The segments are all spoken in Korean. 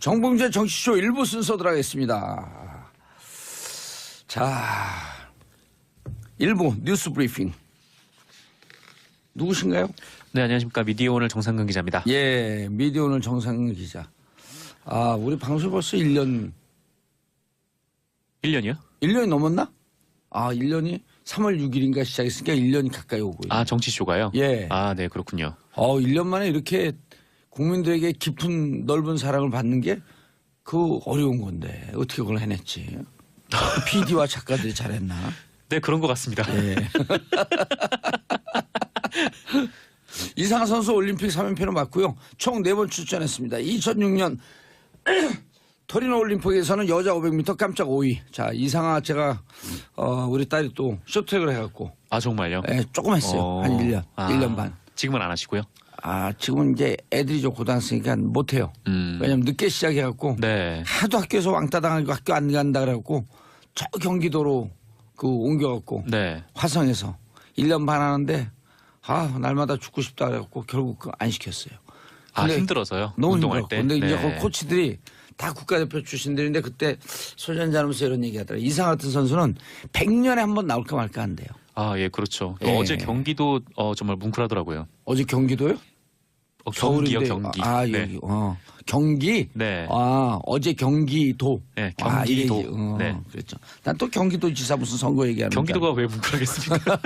정봉재 정치쇼 1부 순서 들어가겠습니다. 자, 1부 뉴스 브리핑. 누구신가요? 네, 안녕하십니까. 미디어오늘 정상근 기자입니다. 예, 미디어오늘 정상근 기자. 아, 우리 방송 벌써 1년. 1년이요? 1년이 넘었나? 아, 1년이 3월 6일인가 시작했으니까 1년이 가까이 오고 있네요. 아, 정치쇼가요? 예. 아, 네, 그렇군요. 1년 만에 이렇게 국민들에게 깊은 넓은 사랑을 받는 게 그 어려운 건데 어떻게 그걸 해냈지? PD와 작가들이 잘했나? 네, 그런 것 같습니다. 예. 이상한 선수 올림픽 3연패를 맞고요. 총 4번 출전했습니다. 2006년 토리노 올림픽에서는 여자 500m 깜짝 5위. 자, 이상하 제가 우리 딸이 또 쇼트트랙을 해갖고 아, 정말요? 예, 조금 했어요. 한 1년, 1년 반. 지금은 안 하시고요? 아, 지금은 이제 애들이 좀 고등학생이니까 못해요. 왜냐면 늦게 시작해갖고 네. 하도 학교에서 왕따 당하고 학교 안 간다 그래갖고 저 경기도로 옮겨갖고 네. 화성에서 1년 반 하는데 날마다 죽고 싶다 그래갖고 결국 안 시켰어요. 아, 힘들어서요? 너무 운동할 힘들었고. 때? 근데 이제 네. 그 코치들이 다 국가대표 출신들인데 그때 소전자면서 이런 얘기 하더라고요. 이상 같은 선수는 100년에 한 번 나올까 말까 한대요. 아, 예, 그렇죠. 또 예. 어제 경기도 정말 뭉클하더라고요. 어제 경기도요? 경기요, 서울인데, 경기. 아, 네. 여기. 경기? 네. 아, 어제 경기도. 네, 경기도. 네. 그랬죠. 난 또 경기도지사 무슨 선거 얘기하는 경기도가 왜 뭉클하겠습니까?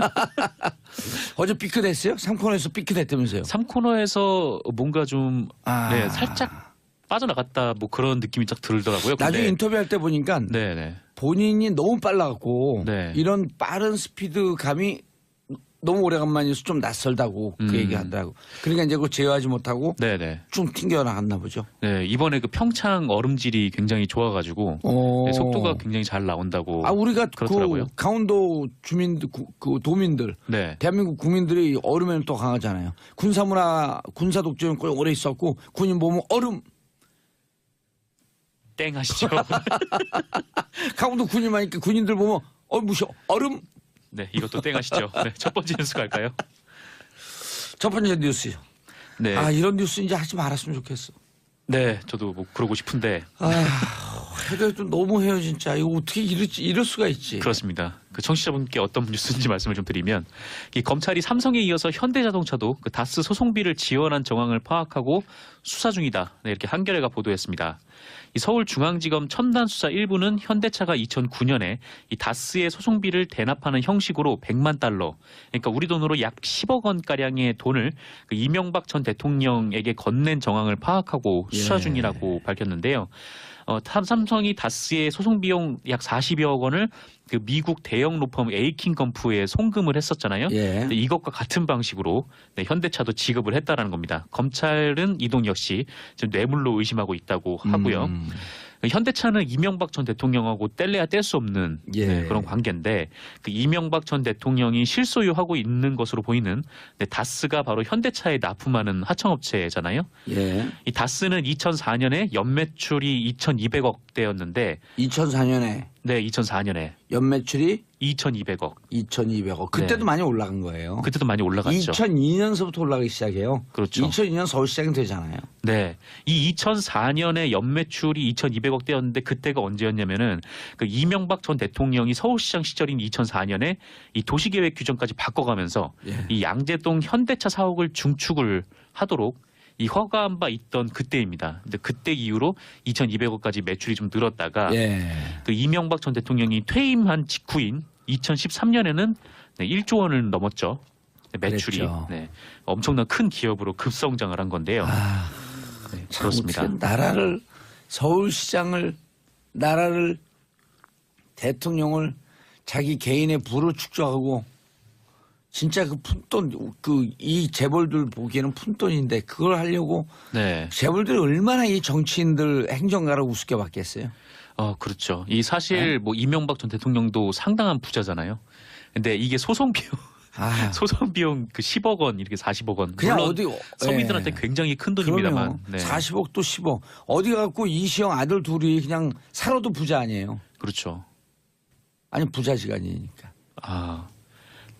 어제 삐끗했어요? 3코너에서 삐끗했다면서요? 3코너에서 뭔가 좀 아. 네, 살짝 빠져나갔다 뭐 그런 느낌이 딱 들더라고요. 나중에 근데- 인터뷰할 때 보니까 네네. 본인이 너무 빨라갖고 네. 이런 빠른 스피드감이 너무 오래간만이어서 좀 낯설다고 그 얘기 하더라고. 그러니까 이제 그거 제어하지 못하고 네네. 쭉 튕겨나갔나 보죠. 네, 이번에 그 평창 얼음질이 굉장히 좋아가지고 네, 속도가 굉장히 잘 나온다고. 우리가 그렇더라고요. 그 강원도 주민들, 그 도민들, 네. 대한민국 국민들이 얼음에는 또 강하잖아요. 군사문화, 군사독재는 꽤 오래 있었고 군인 보면 얼음. 땡 하시죠. 강원도 군인만 있니까 군인들 보면 무셔 얼음. 네, 이것도 땡 하시죠. 네, 첫 번째 뉴스 갈까요? 첫 번째 뉴스요. 네. 이런 뉴스 이제 하지 말았으면 좋겠어. 네, 저도 뭐 그러고 싶은데. 헤어도 너무해요 진짜. 이거 어떻게 이럴 수가 있지. 그렇습니다. 그 청취자분께 어떤 뉴스인지 말씀을 좀 드리면 이 검찰이 삼성에 이어서 현대자동차도 그 다스 소송비를 지원한 정황을 파악하고 수사 중이다. 네, 이렇게 한겨레가 보도했습니다. 이 서울중앙지검 첨단수사 1부는 현대차가 2009년에 이 다스의 소송비를 대납하는 형식으로 100만 달러, 그러니까 우리 돈으로 약 10억 원가량의 돈을 그 이명박 전 대통령에게 건넨 정황을 파악하고 수사 중이라고 밝혔는데요. 삼성이 다스의 소송 비용 약 40여억 원을 그 미국 대형 로펌 에이킹 건프에 송금을 했었잖아요. 예. 근데 이것과 같은 방식으로 네, 현대차도 지급을 했다라는 겁니다. 검찰은 이 돈 역시 지금 뇌물로 의심하고 있다고 하고요. 현대차는 이명박 전 대통령하고 뗄래야 뗄 수 없는 예. 네, 그런 관계인데 그 이명박 전 대통령이 실소유하고 있는 것으로 보이는 네, 다스가 바로 현대차에 납품하는 하청업체잖아요. 예. 이 다스는 2004년에 연매출이 2,200억대였는데 2004년에 네, 2004년에 연매출이 2,200억. 2,200억. 그때도 네. 많이 올라간 거예요. 그때도 많이 올라갔죠. 2002년서부터 올라가기 시작해요. 그렇죠. 2002년 서울 시작이 되잖아요. 네. 이 2004년에 연매출이 2,200억대였는데 그때가 언제였냐면은 그 이명박 전 대통령이 서울시장 시절인 2004년에 이 도시계획 규정까지 바꿔가면서 예. 이 양재동 현대차 사옥을 중축을 하도록 이 허가한 바 있던 그때입니다. 근데 그때 이후로 2,200억까지 매출이 좀 늘었다가 예. 그 이명박 전 대통령이 퇴임한 직후인 2013년에는 네, 1조 원을 넘었죠. 네, 매출이. 그랬죠. 네, 엄청난 큰 기업으로 급성장을 한 건데요. 네, 그렇습니다. 어떻게 서울시장을 대통령을 자기 개인의 부로 축적하고 진짜 그 푼돈 이 재벌들 보기에는 푼돈인데 그걸 하려고 네. 재벌들이 얼마나 이 정치인들 행정가를 우습게 봤겠어요. 그렇죠. 이 사실 뭐 이명박 전 대통령도 상당한 부자잖아요. 근데 이게 소송 비용 소송 비용 그 10억 원 이렇게 40억 원. 그냥 물론 어디 서민들한테 굉장히 큰 돈입니다만. 네. 40억 또 10억. 어디 갖고 이시영 아들 둘이 그냥 살아도 부자 아니에요. 그렇죠. 아니 부자지간이니까.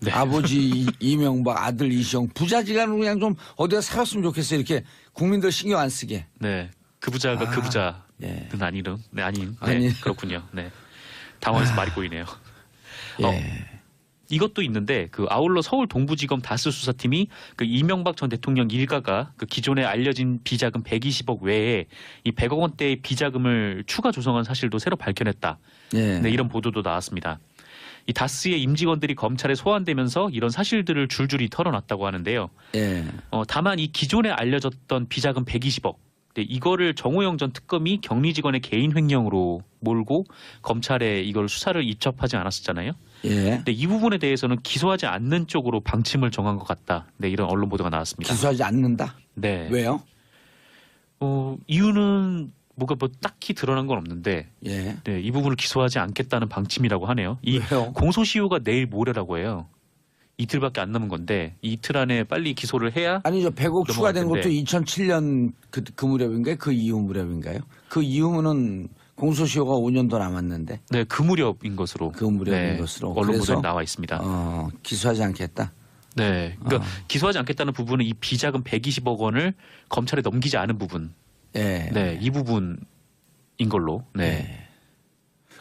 네. 아버지 이명박 아들 이시영 부자지간으로 그냥 좀 어디가 살았으면 좋겠어요. 이렇게 국민들 신경 안 쓰게. 네. 그 부자가 그 부자는 예. 아니는 네, 아닌 네, 아니. 그렇군요. 네. 당황해서 말이 꼬이네요. 예. 이것도 있는데 그 아울러 서울 동부지검 다스 수사팀이 그 이명박 전 대통령 일가가 그 기존에 알려진 비자금 120억 외에 이 100억 원대의 비자금을 추가 조성한 사실도 새로 밝혀냈다. 예. 네, 이런 보도도 나왔습니다. 이 다스의 임직원들이 검찰에 소환되면서 이런 사실들을 줄줄이 털어놨다고 하는데요. 예. 다만 이 기존에 알려졌던 비자금 120억 네, 이거를 정호영 전 특검이 격리 직원의 개인 횡령으로 몰고 검찰에 이걸 수사를 입첩하지 않았었잖아요. 예. 근데 이 부분에 대해서는 기소하지 않는 쪽으로 방침을 정한 것 같다. 네, 이런 언론 보도가 나왔습니다. 기소하지 않는다? 네. 왜요? 이유는 뭐가 뭐 딱히 드러난 건 없는데 예. 네, 이 부분을 기소하지 않겠다는 방침이라고 하네요. 이 왜요? 공소시효가 내일 모레라고 해요. 이틀밖에 안 남은 건데 이 이틀 안에 빨리 기소를 해야 아니죠. 100억 추가된 넘어갈 것도 텐데. 2007년 그 무렵인가요? 그 이후 무렵인가요? 그 이후는 공소시효가 5년도 남았는데 네, 그 무렵인 것으로 그 무렵인 것으로. 언론 그래서 보도에 나와 있습니다. 기소하지 않겠다. 네, 그러니까 기소하지 않겠다는 부분은 이 비자금 120억 원을 검찰에 넘기지 않은 부분, 예. 네, 이 부분인 걸로. 네. 예.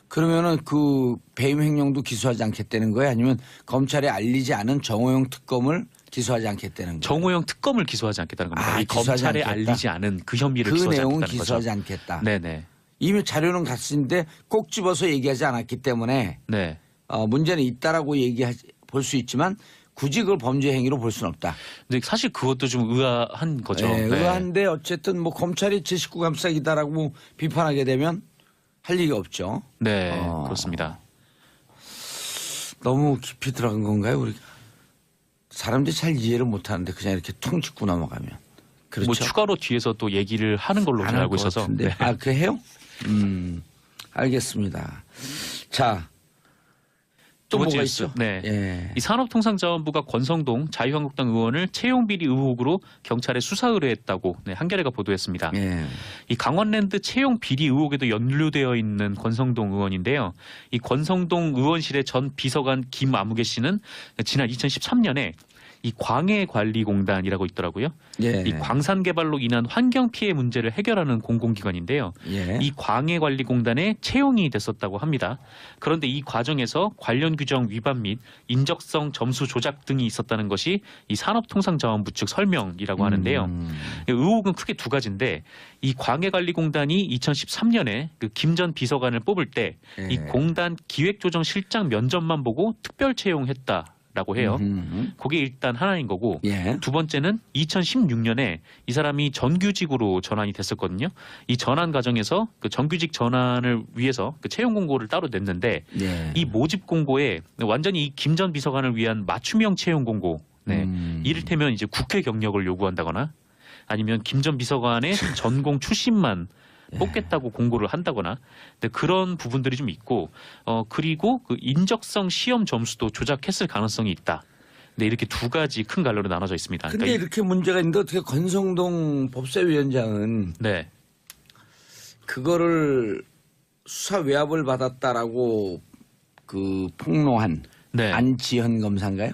그러면은 그 배임 횡령도 기소하지 않겠다는 거예요? 아니면 검찰에 알리지 않은 정호영 특검을 기소하지 않겠다는 거예요? 정호영 특검을 기소하지 않겠다는 겁니다. 이 기소하지 검찰에 않겠다? 알리지 않은 그 혐의를 그 기소하지 내용은 않겠다는 기소하지 거죠. 않겠다. 네네. 이미 자료는 갔는데 꼭 집어서 얘기하지 않았기 때문에 네. 문제는 있다라고 볼 수 있지만 굳이 그걸 범죄 행위로 볼 수는 없다. 근데 사실 그것도 좀 의아한 거죠. 네, 네. 의아한데 어쨌든 뭐 검찰이 제 식구 감싸기다라고 비판하게 되면 할 얘기 없죠. 네, 그렇습니다. 너무 깊이 들어간 건가요? 우리 사람들이 잘 이해를 못하는데 그냥 이렇게 퉁 짚고 넘어가면. 그렇죠. 뭐 추가로 뒤에서 또 얘기를 하는 걸로 안 제가 할 알고 것 있어서. 같은데. 네. 그 해요? 알겠습니다. 자, 또 두 번째 뭐가 뉴스. 있죠? 네. 예. 이 산업통상자원부가 권성동 자유한국당 의원을 채용비리 의혹으로 경찰에 수사 의뢰했다고 네, 한겨레가 보도했습니다. 예. 이 강원랜드 채용 비리 의혹에도 연루되어 있는 권성동 의원인데요. 이 권성동 의원실의 전 비서관 김아무개 씨는 지난 2013년에 이 광해관리공단이라고 있더라고요. 예. 이 광산 개발로 인한 환경 피해 문제를 해결하는 공공기관인데요. 예. 이 광해관리공단에 채용이 됐었다고 합니다. 그런데 이 과정에서 관련 규정 위반 및 인적성 점수 조작 등이 있었다는 것이 이 산업통상자원부 측 설명이라고 하는데요. 의혹은 크게 두 가지인데 이 광해관리공단이 2013년에 그 김 전 비서관을 뽑을 때 이 예. 공단 기획조정실장 면접만 보고 특별 채용했다. 라고 해요. 그게 일단 하나인 거고 예. 두 번째는 2016년에 이 사람이 정규직으로 전환이 됐었거든요. 이 전환 과정에서 그 정규직 전환을 위해서 그 채용 공고를 따로 냈는데 예. 이 모집 공고에 완전히 이 김 전 비서관을 위한 맞춤형 채용 공고, 네. 이를테면 이제 국회 경력을 요구한다거나 아니면 김 전 비서관의 전공 출신만 뽑겠다고 공고를 한다거나 그런 부분들이 좀 있고 그리고 그 인적성 시험 점수도 조작했을 가능성이 있다. 네, 이렇게 두 가지 큰 갈래로 나눠져 있습니다. 근데 그러니까 이렇게 문제가 있는데 어떻게 권성동 법사위원장은 네. 그거를 수사 외압을 받았다라고 그 폭로한 네. 안지현 검사인가요?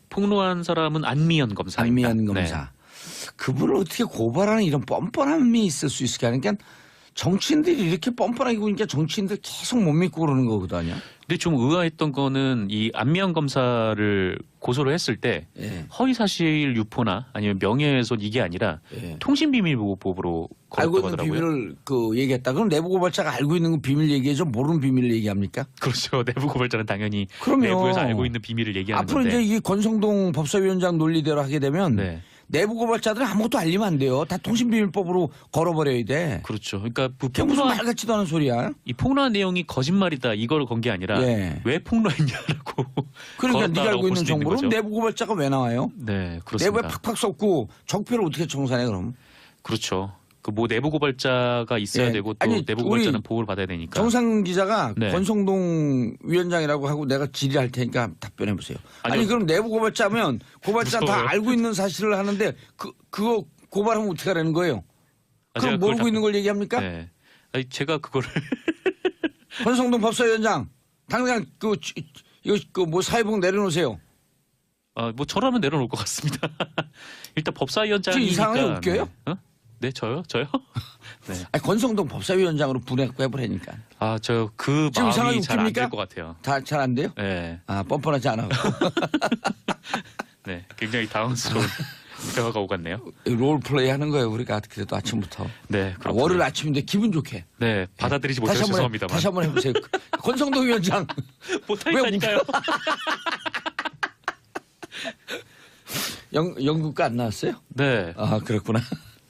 폭로한 사람은 안미연 검사입니다. 안미연 검사. 그분을 어떻게 고발하는 이런 뻔뻔함이 있을 수 있을까? 그러니까 정치인들이 이렇게 뻔뻔하게 보니까 정치인들 계속 못 믿고 그러는 거거든요. 근데 좀 의아했던 거는 이 안미연 검사를 고소를 했을 때 예. 허위사실 유포나 아니면 명예훼손 이게 아니라 예. 통신비밀보호법으로 알고 걸었다고 있는 하더라고요. 비밀을 얘기했다. 그럼 내부 고발자가 알고 있는 건 비밀 얘기해줘? 모르는 비밀을 얘기합니까? 그렇죠. 내부 고발자는 당연히 그럼요. 내부에서 알고 있는 비밀을 얘기하는 앞으로 건데. 이제 이 권성동 법사위원장 논리대로 하게 되면 네. 내부 고발자들은 아무것도 알리면 안 돼요. 다 통신비밀법으로 걸어버려야 돼. 그렇죠. 그러니까 그게 무슨 말 같지도 않은 소리야. 이 폭로한 내용이 거짓말이다 이걸 건 게 아니라 예. 왜 폭로했냐라고. 그러니까 네가 걸었다라고 알고 볼 있는 수도 있는 정보는 거죠. 내부 고발자가 왜 나와요? 네, 그렇습니다. 내부에 팍팍 쏟고 적폐를 어떻게 청산해 그럼? 그렇죠. 그 뭐 내부 고발자가 있어야 예. 되고 또 아니, 내부 우리 고발자는 보호를 받아야 되니까. 정상 기자가 네. 권성동 위원장이라고 하고 내가 질의할 테니까 답변해 보세요. 아니 아니요. 그럼 내부 고발자면 고발자 다 무서워요. 알고 있는 사실을 하는데 그거 고발하면 어떻게 하라는 거예요? 아, 제가 그럼 그걸 모르고 있는 걸 얘기합니까? 네. 아니, 제가 그거를 권성동 법사위원장 당장 뭐 사회복 내려놓으세요. 뭐 저라면 내려놓을 것 같습니다. 일단 법사위원장이니까. 이상하게 웃겨요? 네. 네, 저요? 네. 아니, 권성동 법사위원장으로 해보라니까. 아, 저 그 지금 이상하게 마음이 잘 안 웃깁니까? 될 것 같아요. 다 잘 안 돼요? 네, 아, 뻔뻔하지 않아. 네, 굉장히 당황스러운 대화가 오갔네요. 롤플레이 하는 거예요, 우리가 그래도 아침부터. 네, 아, 그렇군요. 월요일 아침인데 기분 좋게. 네, 받아들이지 못해서 죄송합니다만. 다시 한번 해보세요. 권성동 위원장. 못하니까요. 연극과 안 나왔어요? 네, 아, 그렇구나.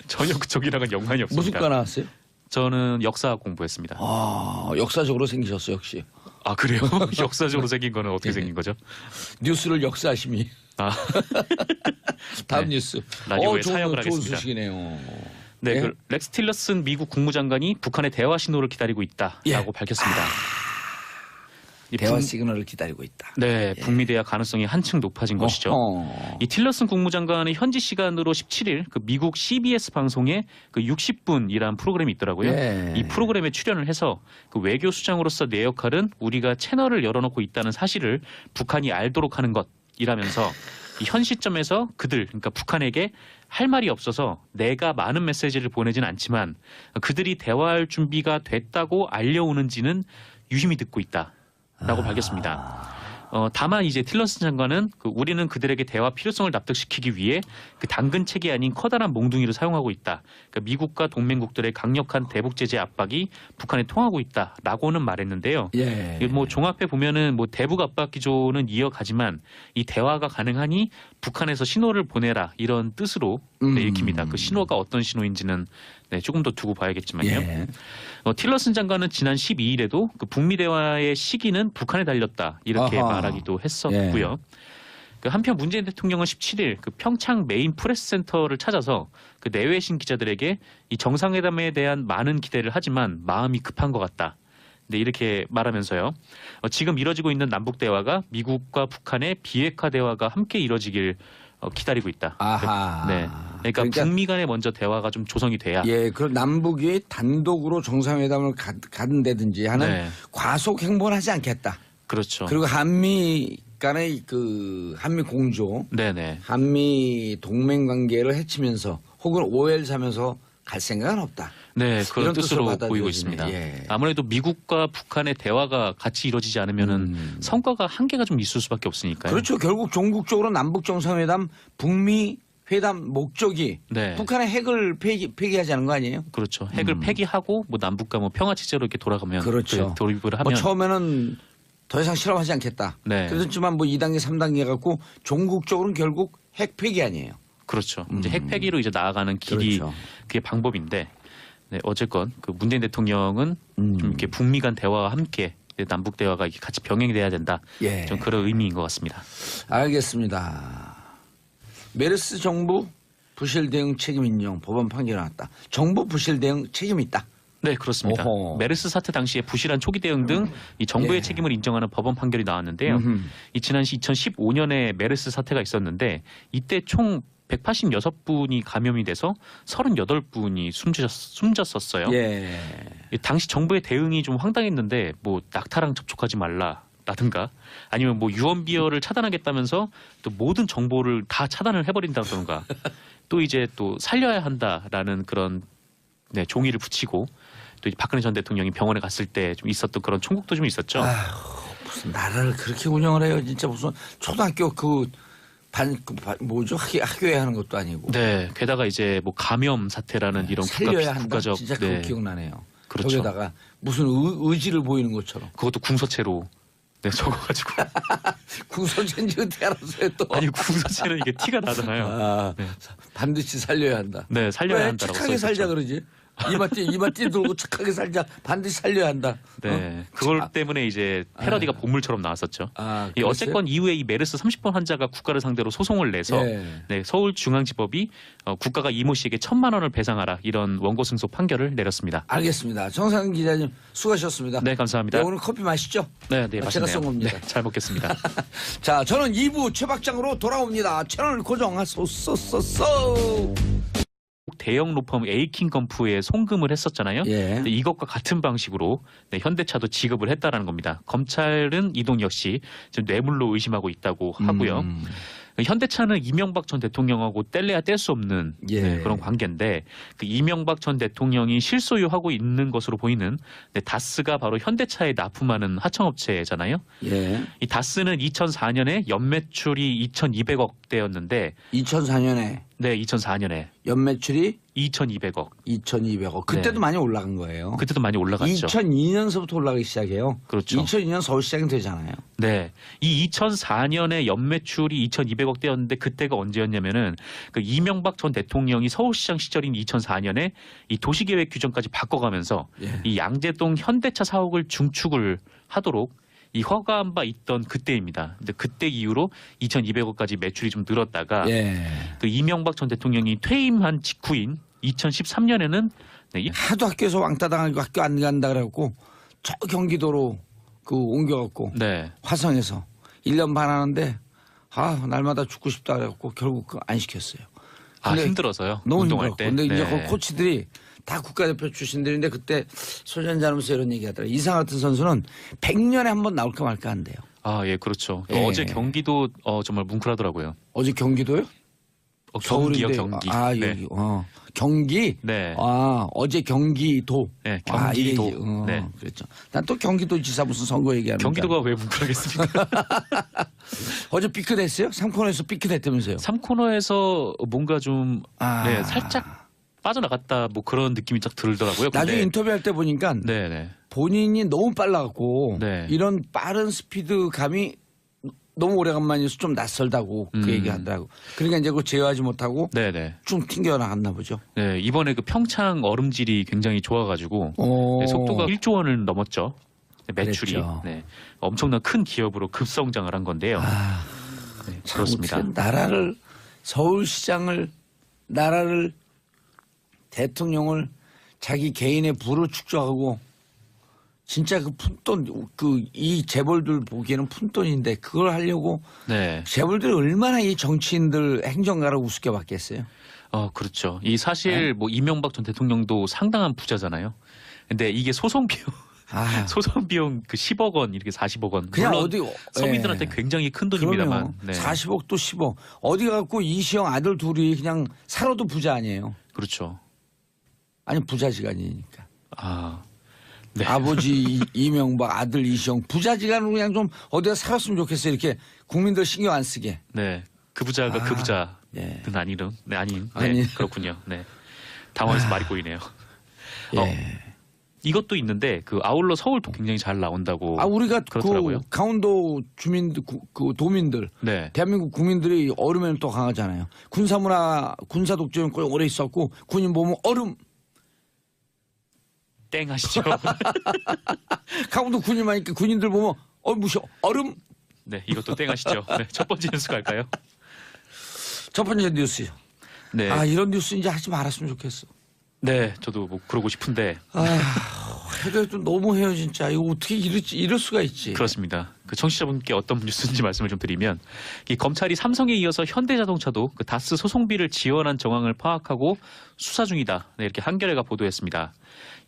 전혀 그쪽이랑은 연관이 없습니다. 무슨 과 나왔어요? 저는 역사 공부했습니다. 아, 역사적으로 생기셨어, 역시. 아, 그래요? 역사적으로 생긴 거는 어떻게 생긴 거죠? 뉴스를 역사하심이. 아, 다음 네. 뉴스. 라디오에 사역을 좋은 하겠습니다. 소식이네요. 네, 예? 그 렉스 틸러슨 미국 국무장관이 북한의 대화 신호를 기다리고 있다라고 예. 밝혔습니다. 이 대화 시그널을 기다리고 있다. 네, 북미 대화 가능성이 한층 높아진 것이죠. 이 틸러슨 국무장관은 현지 시간으로 17일 그 미국 CBS 방송에 그 60분이라는 프로그램이 있더라고요. 예. 이 프로그램에 출연을 해서 그 외교 수장으로서 내 역할은 우리가 채널을 열어놓고 있다는 사실을 북한이 알도록 하는 것이라면서 이 현 시점에서 그들, 그러니까 북한에게 할 말이 없어서 내가 많은 메시지를 보내진 않지만 그들이 대화할 준비가 됐다고 알려오는지는 유심히 듣고 있다라고 밝혔습니다. 다만 이제 틸러슨 장관은 우리는 그들에게 대화 필요성을 납득시키기 위해 그 당근책이 아닌 커다란 몽둥이를 사용하고 있다. 그러니까 미국과 동맹국들의 강력한 대북 제재 압박이 북한에 통하고 있다라고는 말했는데요. 예. 뭐 종합해 보면은 뭐 대북 압박 기조는 이어가지만 이 대화가 가능하니 북한에서 신호를 보내라 이런 뜻으로 네, 읽힙니다. 그 신호가 어떤 신호인지는 네, 조금 더 두고 봐야겠지만요. 예. 틸러슨 장관은 지난 12일에도 그 북미 대화의 시기는 북한에 달렸다 이렇게 아하. 말하기도 했었고요. 그 한편 문재인 대통령은 17일 그 평창 메인 프레스센터를 찾아서 그 내외신 기자들에게 이 정상회담에 대한 많은 기대를 하지만 마음이 급한 것 같다. 네, 이렇게 말하면서요. 지금 이뤄지고 있는 남북 대화가 미국과 북한의 비핵화 대화가 함께 이뤄지길 기다리고 있다. 아하. 네. 그러니까 북미 간에 먼저 대화가 좀 조성이 돼야. 예, 그럼 남북이 단독으로 정상회담을 가든다든지 하는 네. 과속 행보는 하지 않겠다. 그렇죠. 그리고 한미 간의 그 한미 공조, 네네. 한미 동맹 관계를 해치면서 혹은 오해를 사면서 갈 생각은 없다. 네, 그런 이런 뜻으로 뜻으로 보이고 받아들여지네. 있습니다. 예. 아무래도 미국과 북한의 대화가 같이 이루어지지 않으면은 성과가 한계가 좀 있을 수밖에 없으니까요. 그렇죠. 결국 종국적으로 남북 정상회담, 북미 회담 목적이 네. 북한의 핵을 폐기하자는 거 아니에요? 그렇죠. 핵을 폐기하고 뭐 남북과 뭐 평화 체제로 이렇게 돌아가면 그렇죠. 그 돌입을 하면 뭐 처음에는 더 이상 실험하지 않겠다. 네. 그렇지만 뭐 2단계, 3단계 갖고 종국적으로는 결국 핵 폐기 아니에요. 그렇죠. 이제 핵 폐기로 이제 나아가는 길이 그렇죠. 그게 방법인데 네, 어쨌건 그 문재인 대통령은 좀 이렇게 북미 간 대화와 함께 남북 대화가 이렇게 같이 병행돼야 된다. 예. 좀 그런 의미인 것 같습니다. 알겠습니다. 메르스 정부 부실 대응 책임 인정 법원 판결이 나왔다. 정부 부실 대응 책임 있다. 네, 그렇습니다. 오호. 메르스 사태 당시에 부실한 초기 대응 등 이 정부의 예. 책임을 인정하는 법원 판결이 나왔는데요. 이 지난 2015년에 메르스 사태가 있었는데 이때 총 186분이 감염이 돼서 38분이 숨졌었어요. 예. 당시 정부의 대응이 좀 황당했는데 뭐 낙타랑 접촉하지 말라라든가 아니면 뭐 유언비어를 차단하겠다면서 또 모든 정보를 다 차단을 해버린다던가 또 이제 또 살려야 한다라는 그런 네, 종이를 붙이고 또 이제 박근혜 전 대통령이 병원에 갔을 때 좀 있었던 그런 총국도 좀 있었죠. 무슨 나라를 그렇게 운영을 해요. 진짜 무슨 초등학교 뭐죠? 학교에 하는 것도 아니고. 네, 게다가 이제 뭐 감염 사태라는 이런 살려야 한다. 국가적 진짜 그거 기억나네요. 그렇죠. 거기다가 무슨 의지를 보이는 것처럼. 그것도 궁서체로 네, 적어가지고 궁서체인지 어떻게 알았어요 또. 아니 궁서체는 이게 티가 나잖아요. 아, 네. 반드시 살려야 한다. 네, 살려야 왜 한다라고 착하게 써 살자 있었죠. 그러지? 이마띠 들고 착하게 살자. 반드시 살려야 한다. 네, 어? 그걸 자, 때문에 이제 패러디가 본물처럼 나왔었죠. 아, 이 그랬어요? 어쨌건 이후에 이 메르스 30번 환자가 국가를 상대로 소송을 내서 예. 네, 서울중앙지법이 국가가 이모 씨에게 1,000만 원을 배상하라 이런 원고 승소 판결을 내렸습니다. 알겠습니다. 정상 기자님 수고하셨습니다. 네, 감사합니다. 네, 오늘 커피 마시죠? 네, 네, 제가 맛있네요. 쏜 겁니다. 네, 잘 먹겠습니다. 자, 저는 2부 최박장으로 돌아옵니다. 채널 고정하소서. 대형 로펌 에이킹컴프에 송금을 했었잖아요. 예. 근데 이것과 같은 방식으로 네, 현대차도 지급을 했다라는 겁니다. 검찰은 이동 역시 지금 뇌물로 의심하고 있다고 하고요. 현대차는 이명박 전 대통령하고 뗄래야 뗄 수 없는 예. 그런 관계인데 그 이명박 전 대통령이 실소유하고 있는 것으로 보이는 다스가 바로 현대차에 납품하는 하청업체잖아요. 예. 이 다스는 2004년에 연매출이 2,200억대였는데 2004년에 네, 2004년에 연매출이 2,200억. 2,200억. 그때도 네. 많이 올라간 거예요. 그때도 많이 올라갔죠. 2002년서부터 올라가기 시작해요. 그렇죠. 2002년 서울시장이 되잖아요. 네. 이 2004년에 연매출이 2,200억대였는데 그때가 언제였냐면은 그 이명박 전 대통령이 서울시장 시절인 2004년에 이 도시계획 규정까지 바꿔가면서 예. 이 양재동 현대차 사옥을 중축을 하도록 이 허가한 바 있던 그때입니다. 근데 그때 이후로 2,200억까지 매출이 좀 늘었다가 예. 그 이명박 전 대통령이 퇴임한 직후인 2013년에는 하도 학교에서 왕따 당하고 학교 안 간다 그래갖고 저 경기도로 그 옮겨갖고 네. 화성에서 1년 반 하는데 날마다 죽고 싶다 그래갖고 결국 안 시켰어요. 아, 근데 힘들어서요. 너무 운동할 힘들었고. 때. 근데 이제 네. 그 코치들이 다 국가대표 출신들인데 그때 소전자면서 이런 얘기 하더라고요. 이상 같은 선수는 100년에 한 번 나올까 말까 한대요. 아, 예, 그렇죠. 예. 어제 경기도 정말 뭉클하더라고요. 어제 경기도요? 경기요, 서울인데, 경기. 여기 네. 경기. 네. 어제 경기도. 네, 경기도. 이게, 네. 그랬죠. 난 또 경기도 지사 무슨 선거 얘기하는 경기도가 왜 뭉클하겠습니까? 어제 삐끗했어요? 3코너에서 삐끗했다면서요? 3코너에서 뭔가 좀 아. 네, 살짝 빠져나갔다 뭐 그런 느낌이 딱 들더라고요. 근데 나중에 인터뷰할 때 보니까 네네. 본인이 너무 빨라갖고 네. 이런 빠른 스피드감이 너무 오래간만이어서 좀 낯설다고 그 얘기 하더라고. 그러니까 이제 그거 제어하지 못하고 네네. 좀 튕겨나갔나 보죠. 네, 이번에 그 평창 얼음질이 굉장히 좋아가지고 오. 네, 속도가 1조 원을 넘었죠. 네, 매출이. 그랬죠. 네, 엄청난 큰 기업으로 급성장을 한 건데요. 네, 참 그렇습니다. 어떻게 서울시장을 나라를 대통령을 자기 개인의 부로 축적하고 진짜 그 푼돈 이 재벌들 보기에는 푼돈인데 그걸 하려고 네. 재벌들이 얼마나 이 정치인들 행정가를 우습게 봤겠어요. 그렇죠. 이 사실 뭐 이명박 전 대통령도 상당한 부자잖아요. 근데 이게 소송 비용 소송 비용 그 10억 원 이렇게 40억 원. 그냥 물론 어디 서민들한테 굉장히 큰 돈입니다만. 네. 40억도 10억. 어디 갖고 이시영 아들 둘이 그냥 살아도 부자 아니에요. 그렇죠. 아니 부자지간이니까. 아. 네. 아버지 이명박 아들 이시영 부자지간으로 그냥 좀 어디가 살았으면 좋겠어요. 이렇게 국민들 신경 안 쓰게. 네. 그 부자가 그 부자는 네. 아니름. 네, 아닌. 네. 아니. 그렇군요. 네. 당황해서 말이 꼬이네요. 예. 이것도 있는데 그 아울러 서울도 굉장히 잘 나온다고. 우리가 그렇더라고요. 그 강원도 주민들 그 도민들 네. 대한민국 국민들이 얼음에는 또 강하잖아요. 군사문화 군사 독재는 꽤 오래 있었고 군인 보면 얼음. 땡 하시죠. 강원도 군인 많으니까 군인들 보면 무셔 얼음. 네, 이것도 땡 하시죠. 네, 첫 번째 뉴스 갈까요? 첫 번째 뉴스. 네. 이런 뉴스 이제 하지 말았으면 좋겠어. 네, 저도 뭐 그러고 싶은데 해도 너무해요 진짜. 이거 어떻게 이럴 수가 있지. 그렇습니다. 그 청취자분께 어떤 뉴스인지 말씀을 좀 드리면 이 검찰이 삼성에 이어서 현대자동차도 그 다스 소송비를 지원한 정황을 파악하고 수사 중이다. 네, 이렇게 한겨레가 보도했습니다.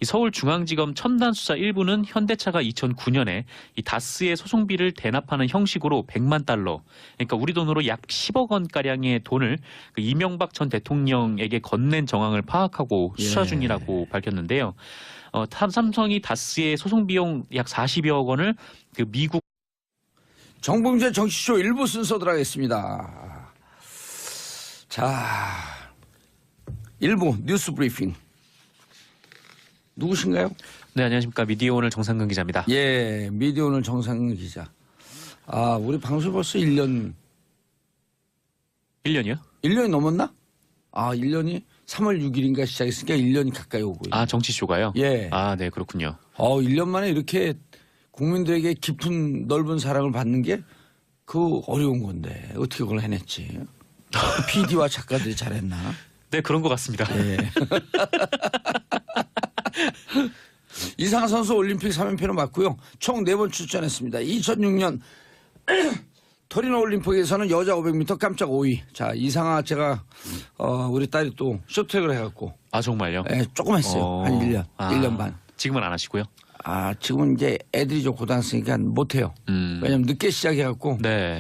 이 서울중앙지검 첨단수사 1부는 현대차가 2009년에 이 다스의 소송비를 대납하는 형식으로 100만 달러, 그러니까 우리 돈으로 약 10억 원가량의 돈을 그 이명박 전 대통령에게 건넨 정황을 파악하고 수사 중이라고 밝혔는데요. 삼성이 다스의 소송 비용 약 40여억 원을 그 미국 정봉재 정치쇼 1부 순서 들어가겠습니다. 자, 1부 뉴스 브리핑. 누구신가요? 네, 안녕하십니까. 미디어오늘 정상근 기자입니다. 예, 미디어오늘 정상근 기자. 우리 방송 벌써 1년이요? 1년이 넘었나? 1년이 3월 6일인가 시작했으니까 1년이 가까이 오고. 정치쇼가요? 예. 네, 그렇군요. 1년 만에 이렇게 국민들에게 깊은 넓은 사랑을 받는 게 어려운 건데 어떻게 그걸 해냈지? PD와 작가들이 잘했나? 네, 그런 것 같습니다. 예. 이상한 선수 올림픽 3연패를 맞고요. 총 4번 출전했습니다. 2006년 토리노 올림픽에서는 여자 500m 깜짝 5위. 자, 이상하 제가 우리 딸이 또 쇼트트랙을 해갖고 정말요? 예, 조금 했어요. 한 1년, 1년 반. 지금은 안 하시고요? 지금은 이제 애들이 좀 고등학생이니까 못해요. 왜냐면 늦게 시작해갖고 네.